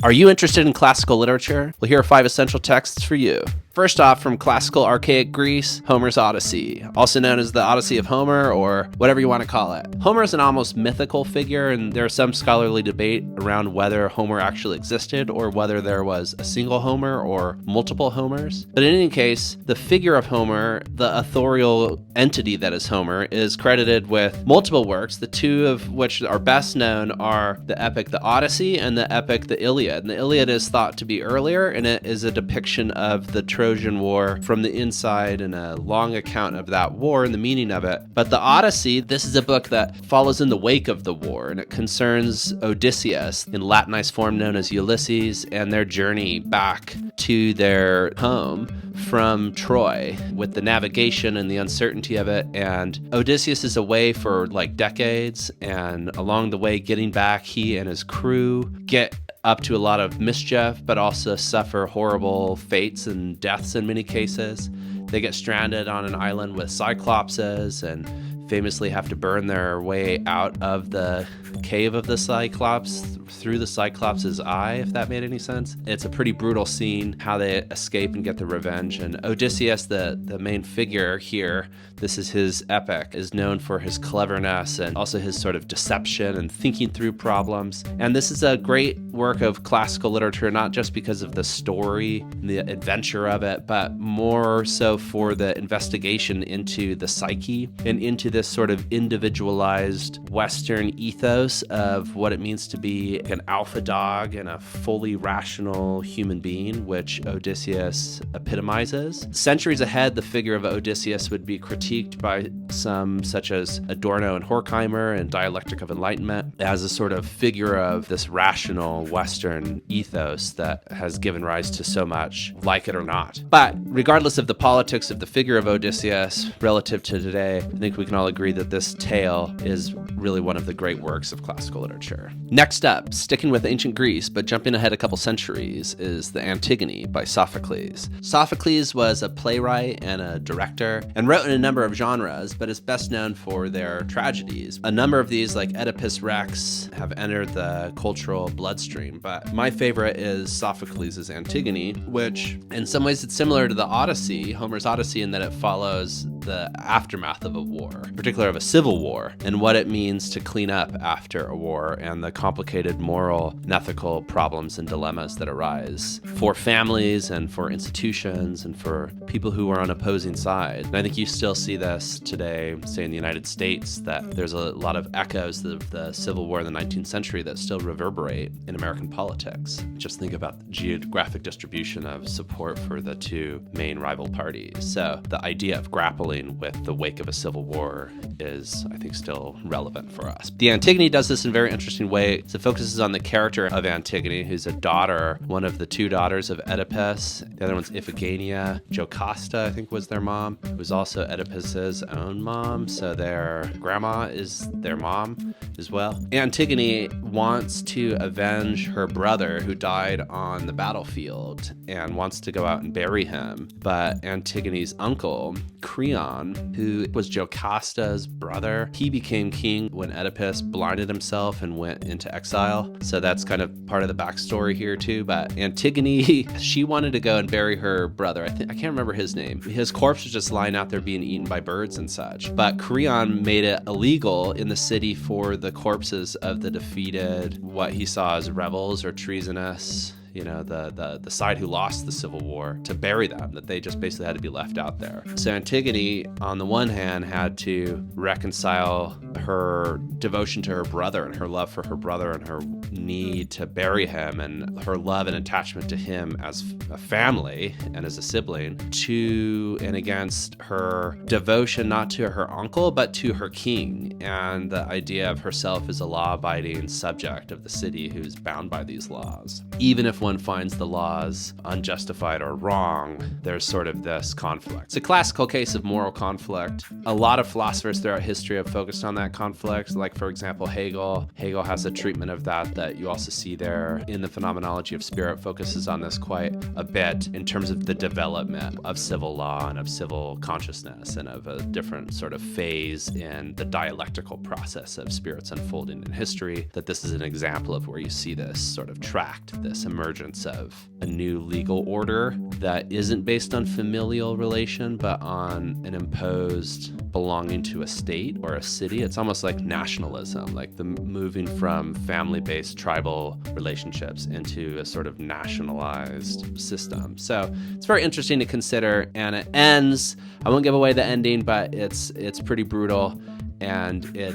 Are you interested in classical literature? Well, here are 5 essential texts for you. First off, from classical archaic Greece, Homer's Odyssey, also known as the Odyssey of Homer, or whatever you want to call it. Homer is an almost mythical figure, and there is some scholarly debate around whether Homer actually existed or whether there was a single Homer or multiple Homers. But in any case, the figure of Homer, the authorial entity that is Homer, is credited with multiple works, the 2 of which are best known are the epic The Odyssey and the epic The Iliad. And the Iliad is thought to be earlier, and it is a depiction of the Trojan War from the inside and a long account of that war and the meaning of it. But the Odyssey, this is a book that follows in the wake of the war, and it concerns Odysseus, in Latinized form known as Ulysses, and their journey back to their home from Troy with the navigation and the uncertainty of it. And Odysseus is away for like decades, and along the way getting back, he and his crew get up to a lot of mischief, but also suffer horrible fates and deaths in many cases. They get stranded on an island with Cyclopses and famously have to burn their way out of the cave of the Cyclops through the Cyclops' eye, if that made any sense. It's a pretty brutal scene, how they escape and get the revenge. And Odysseus, the main figure here, this is his epic, is known for his cleverness and also his sort of deception and thinking through problems. And this is a great work of classical literature, not just because of the story and the adventure of it, but more so for the investigation into the psyche and into this sort of individualized Western ethos of what it means to be an alpha dog and a fully rational human being, which Odysseus epitomizes. Centuries ahead, the figure of Odysseus would be critiqued by some such as Adorno and Horkheimer and Dialectic of Enlightenment as a sort of figure of this rational Western ethos that has given rise to so much, like it or not. But regardless of the politics of the figure of Odysseus relative to today, I think we can all agree that this tale is really one of the great works of classical literature. Next up, sticking with ancient Greece, but jumping ahead a couple centuries, is the Antiggony by Sophocles. Sophocles was a playwright and a director and wrote in a number of genres, but is best known for their tragedies. A number of these, like Oedipus Rex, have entered the cultural bloodstream, but my favorite is Sophocles' Antigone, which in some ways it's similar to the Odyssey, Homer's Odyssey, in that it follows the aftermath of a war, in particular of a civil war, and what it means to clean up after a war and the complicated moral and ethical problems and dilemmas that arise for families and for institutions and for people who are on opposing sides. And I think you still see this today, say in the United States, that there's a lot of echoes of the Civil War in the 19th century that still reverberate in American politics. Just think about the geographic distribution of support for the 2 main rival parties. So the idea of grappling with the wake of a civil war is, I think, still relevant for us. The Antigone does this in a very interesting way. It focuses on the character of Antigone, who's a daughter, one of the 2 daughters of Oedipus. The other one's Iphigenia. Jocasta, I think, was their mom, who was also Oedipus's own mom, so their grandma is their mom as well. Antigone wants to avenge her brother who died on the battlefield and wants to go out and bury him, but Antigone's uncle, Creon, who was Jocasta's brother, he became king when Oedipus blinded himself and went into exile. So that's kind of part of the backstory here too. But Antigone, she wanted to go and bury her brother. I can't remember his name. His corpse was just lying out there being eaten by birds and such. But Creon made it illegal in the city for the corpses of the defeated, what he saw as rebels or treasonous, the side who lost the Civil War, to bury them, that they just basically had to be left out there. So Antigone, on the one hand, had to reconcile her devotion to her brother and her love for her brother and her need to bury him and her love and attachment to him as a family and as a sibling, to and against her devotion not to her uncle but to her king, and the idea of herself as a law-abiding subject of the city who's bound by these laws. Even if if one finds the laws unjustified or wrong, there's sort of this conflict. It's a classical case of moral conflict. A lot of philosophers throughout history have focused on that conflict. Like, for example, Hegel. Hegel has a treatment of that you also see there in the Phenomenology of Spirit, focuses on this quite a bit in terms of the development of civil law and of civil consciousness and of a different sort of phase in the dialectical process of spirits unfolding in history, that this is an example of where you see this sort of tract, this emergence of a new legal order that isn't based on familial relation, but on an imposed belonging to a state or a city. It's almost like nationalism, like the moving from family-based tribal relationships into a sort of nationalized system. So it's very interesting to consider, and it ends, I won't give away the ending, but it's pretty brutal, and it,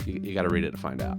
you got to read it to find out.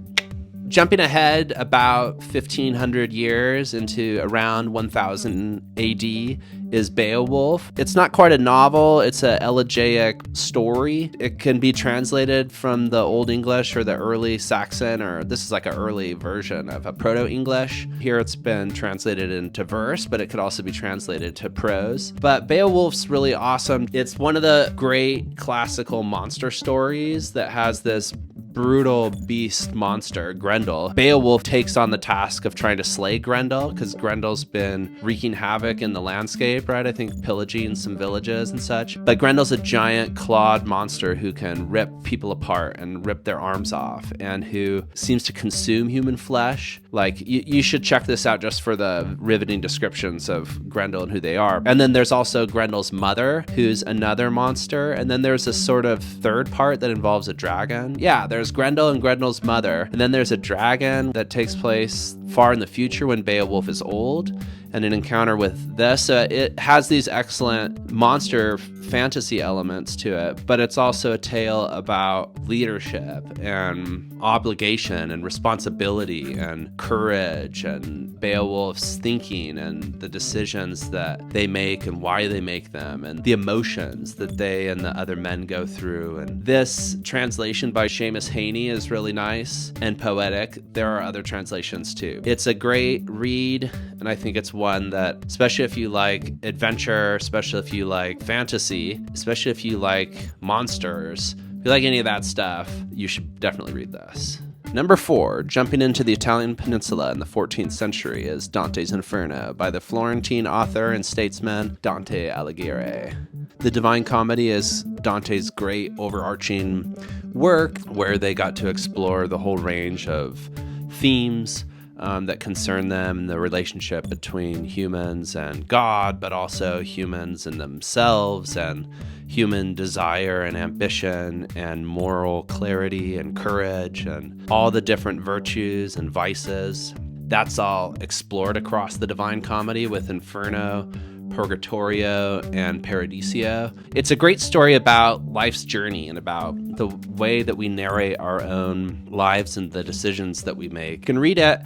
Jumping ahead about 1,500 years into around 1000 AD is Beowulf. It's not quite a novel, it's an elegiac story. It can be translated from the Old English or the early Saxon, or this is like an early version of a Proto-English. Here it's been translated into verse, but it could also be translated to prose. But Beowulf's really awesome. It's one of the great classical monster stories that has this brutal beast monster, Grendel. Beowulf takes on the task of trying to slay Grendel because Grendel's been wreaking havoc in the landscape, right? I think pillaging some villages and such. But Grendel's a giant clawed monster who can rip people apart and rip their arms off, and who seems to consume human flesh. Like, you should check this out just for the riveting descriptions of Grendel and who they are. And then there's also Grendel's mother, who's another monster. And then there's a sort of third part that involves a dragon. Yeah, there's Grendel and Grendel's mother. And then there's a dragon that takes place far in the future when Beowulf is old, and an encounter with this. It has these excellent monster fantasy elements to it, but it's also a tale about leadership and obligation and responsibility and courage and Beowulf's thinking and the decisions that they make and why they make them and the emotions that they and the other men go through. And this translation by Seamus Heaney is really nice and poetic. There are other translations too. It's a great read, and I think it's one that, especially if you like adventure, especially if you like fantasy, especially if you like monsters, if you like any of that stuff, you should definitely read this. Number 4, jumping into the Italian peninsula in the 14th century, is Dante's Inferno by the Florentine author and statesman Dante Alighieri. The Divine Comedy is Dante's great overarching work where they got to explore the whole range of themes that concern them, the relationship between humans and God, but also humans and themselves, and human desire and ambition and moral clarity and courage and all the different virtues and vices. That's all explored across the Divine Comedy with Inferno, Purgatorio, and Paradiso. It's a great story about life's journey and about the way that we narrate our own lives and the decisions that we make. You can read it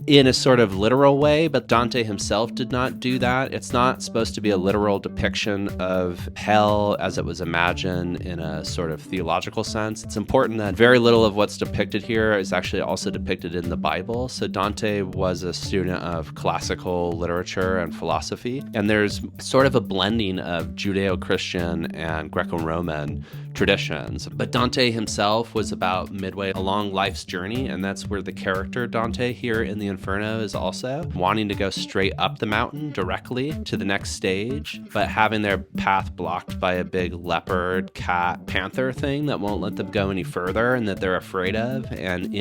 in a sort of literal way, but Dante himself did not do that. It's not supposed to be a literal depiction of hell as it was imagined in a sort of theological sense. It's important that very little of what's depicted here is actually also depicted in the Bible. So Dante was a student of classical literature and philosophy, and there's sort of a blending of Judeo-Christian and Greco-Roman traditions. But Dante himself was about midway along life's journey, and that's where the character Dante here in the Inferno is also wanting to go straight up the mountain directly to the next stage, but having their path blocked by a big leopard, cat, panther thing that won't let them go any further and that they're afraid of, and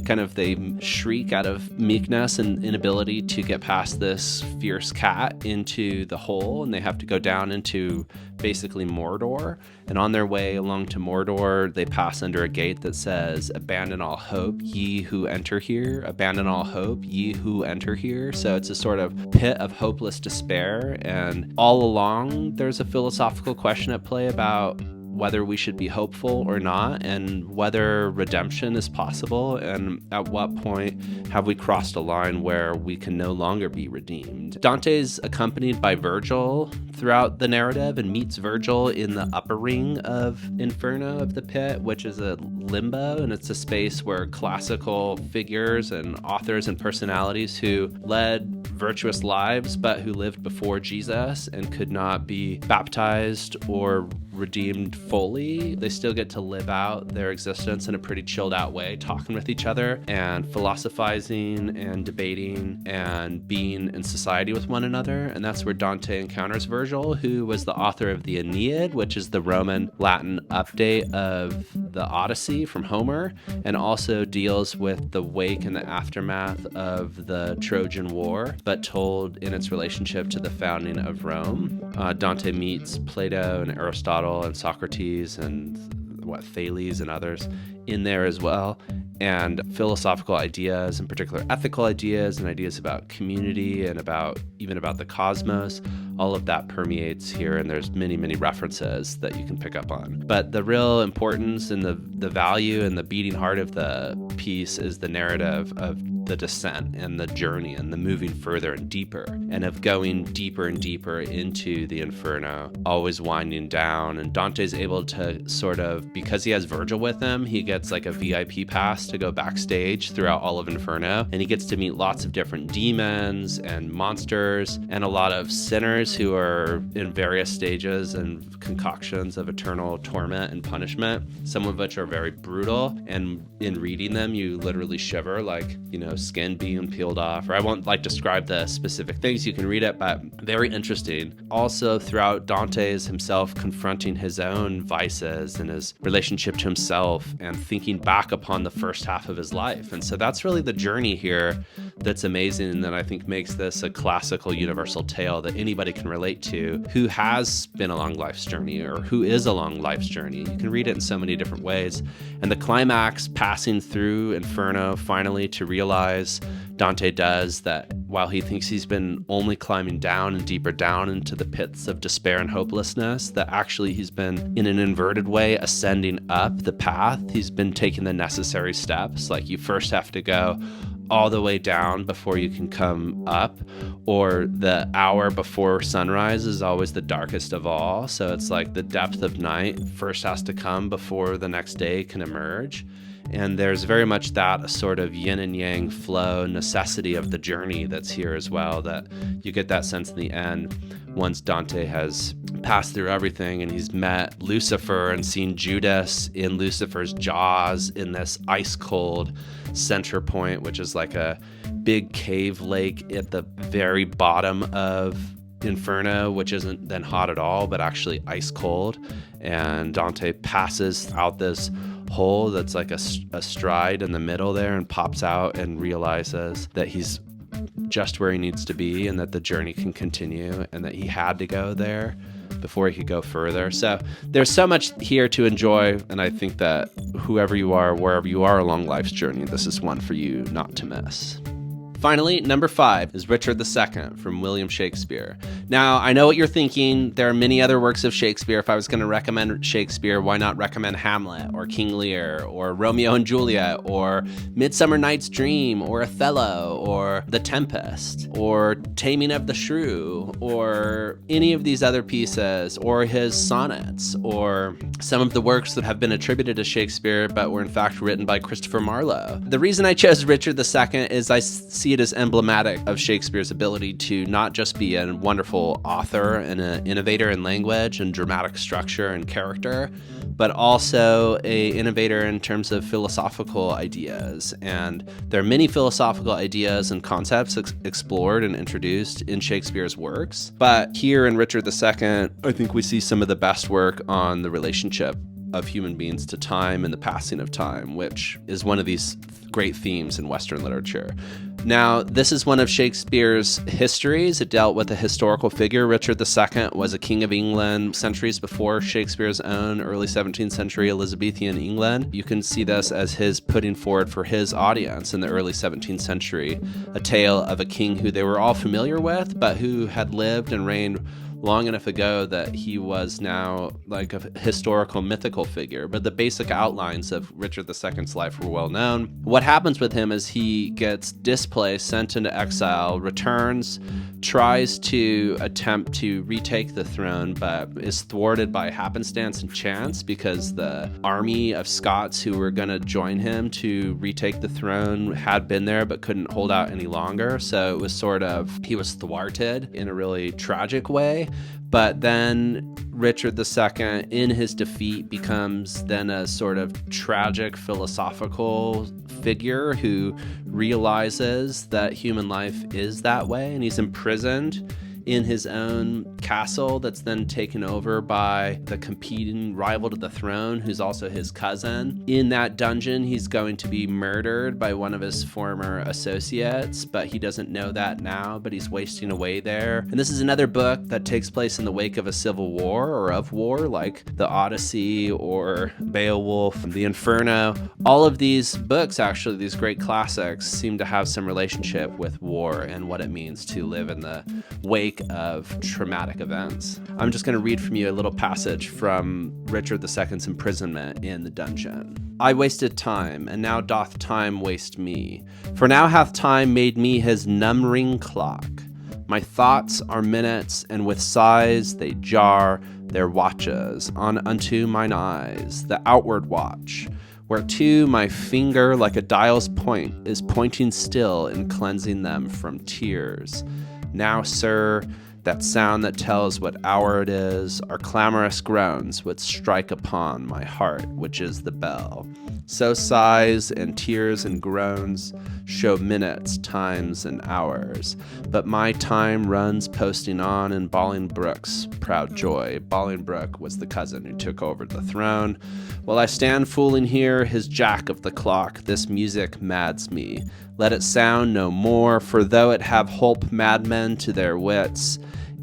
kind of they shriek out of meekness and inability to get past this fierce cat into the hole, and they have to go down into basically Mordor. And on their way along to Mordor, they pass under a gate that says, "Abandon all hope, ye who enter here. Abandon all hope, ye who enter here." So it's a sort of pit of hopeless despair. And all along, there's a philosophical question at play about whether we should be hopeful or not, and whether redemption is possible, and at what point have we crossed a line where we can no longer be redeemed. Dante's accompanied by Virgil throughout the narrative and meets Virgil in the upper ring of Inferno, of the pit, which is a limbo, and it's a space where classical figures and authors and personalities who led virtuous lives but who lived before Jesus and could not be baptized or redeemed fully, they still get to live out their existence in a pretty chilled out way, talking with each other and philosophizing and debating and being in society with one another. And that's where Dante encounters Virgil, who was the author of the Aeneid, which is the Roman Latin update of the Odyssey from Homer, and also deals with the wake and the aftermath of the Trojan War, but told in its relationship to the founding of Rome. Dante meets Plato and Aristotle and Socrates and Thales and others in there as well, and philosophical ideas, in particular ethical ideas and ideas about community and even about the cosmos. All of that permeates here, and there's many references that you can pick up on. But the real importance and the value and the beating heart of the piece is the narrative of the descent and the journey and the moving further and deeper, and of going deeper and deeper into the Inferno, always winding down. And Dante's able to sort of, because he has Virgil with him, he gets like a VIP pass to go backstage throughout all of Inferno, and he gets to meet lots of different demons and monsters and a lot of sinners who are in various stages and concoctions of eternal torment and punishment, some of which are very brutal, and in reading them you literally shiver, like, skin being peeled off. Or I won't describe the specific things, you can read it, but very interesting. Also throughout, Dante's himself confronting his own vices and his relationship to himself and thinking back upon the first half of his life. And so that's really the journey here that's amazing, and that I think makes this a classical universal tale that anybody can relate to who has been along life's journey or who is along life's journey. You can read it in so many different ways. And the climax, passing through Inferno finally to realize, Dante does, that while he thinks he's been only climbing down and deeper down into the pits of despair and hopelessness, that actually he's been, in an inverted way, ascending up the path. He's been taking the necessary steps. Like, you first have to go all the way down before you can come up, or the hour before sunrise is always the darkest of all. So it's like the depth of night first has to come before the next day can emerge. And there's very much that sort of yin and yang flow necessity of the journey that's here as well, that you get that sense in the end once Dante has passed through everything and he's met Lucifer and seen Judas in Lucifer's jaws in this ice cold center point, which is like a big cave lake at the very bottom of Inferno, which isn't then hot at all, but actually ice cold. And Dante passes out this hole that's like a stride in the middle there and pops out and realizes that he's just where he needs to be and that the journey can continue and that he had to go there before he could go further. So there's so much here to enjoy, and I think that whoever you are, wherever you are along life's journey, this is one for you not to miss. Finally, number 5 is Richard II from William Shakespeare. Now, I know what you're thinking. There are many other works of Shakespeare. If I was going to recommend Shakespeare, why not recommend Hamlet or King Lear or Romeo and Juliet or Midsummer Night's Dream or Othello or The Tempest or Taming of the Shrew or any of these other pieces, or his sonnets, or some of the works that have been attributed to Shakespeare but were in fact written by Christopher Marlowe. The reason I chose Richard II is I see it as emblematic of Shakespeare's ability to not just be a wonderful author and an innovator in language and dramatic structure and character, but also an innovator in terms of philosophical ideas. And there are many philosophical ideas and concepts explored and introduced in Shakespeare's works. But here in Richard II, I think we see some of the best work on the relationship of human beings to time and the passing of time, which is one of these great themes in Western literature. Now, this is one of Shakespeare's histories. It dealt with a historical figure. Richard II was a king of England centuries before Shakespeare's own early 17th century Elizabethan England. You can see this as his putting forward for his audience in the early 17th century a tale of a king who they were all familiar with, but who had lived and reigned long enough ago that he was now like a historical mythical figure, but the basic outlines of Richard II's life were well known. What happens with him is he gets displaced, sent into exile, returns, tries to attempt to retake the throne, but is thwarted by happenstance and chance because the army of Scots who were going to join him to retake the throne had been there but couldn't hold out any longer. So it was sort of, he was thwarted in a really tragic way. But then Richard II, in his defeat, becomes then a sort of tragic philosophical figure who realizes that human life is that way, and he's imprisoned in his own castle that's then taken over by the competing rival to the throne, who's also his cousin. In that dungeon, he's going to be murdered by one of his former associates, but he doesn't know that now, but he's wasting away there. And this is another book that takes place in the wake of a civil war or of war, like the Odyssey or Beowulf, the Inferno. All of these books, actually, these great classics, seem to have some relationship with war and what it means to live in the wake of traumatic events. I'm just going to read from you a little passage from Richard II's imprisonment in the dungeon. I wasted time, and now doth time waste me. For now hath time made me his numbering clock. My thoughts are minutes, and with sighs they jar their watches on unto mine eyes, the outward watch, whereto my finger like a dial's point is pointing still and cleansing them from tears. Now, sir, that sound that tells what hour it is are clamorous groans which strike upon my heart, which is the bell. So sighs and tears and groans show minutes, times, and hours. But my time runs posting on in Bolingbroke's proud joy. Bolingbroke was the cousin who took over the throne. While I stand fooling here, his jack of the clock, this music mads me. Let it sound no more, for though it have holp madmen to their wits,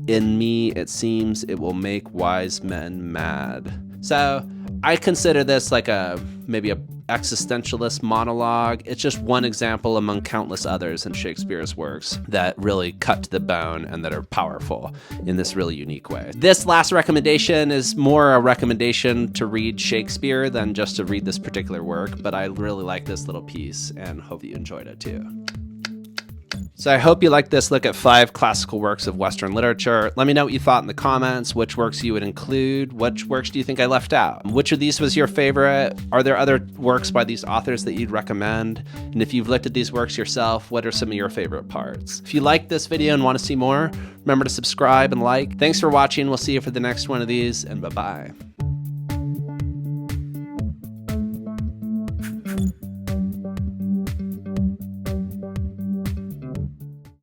in me it seems it will make wise men mad. So I consider this like maybe a existentialist monologue. It's just one example among countless others in Shakespeare's works that really cut to the bone and that are powerful in this really unique way. This last recommendation is more a recommendation to read Shakespeare than just to read this particular work, but I really like this little piece and hope that you enjoyed it too. So I hope you liked this look at 5 classical works of Western literature. Let me know what you thought in the comments, which works you would include, which works do you think I left out? Which of these was your favorite? Are there other works by these authors that you'd recommend? And if you've looked at these works yourself, what are some of your favorite parts? If you liked this video and want to see more, remember to subscribe and like. Thanks for watching. We'll see you for the next one of these, and bye-bye.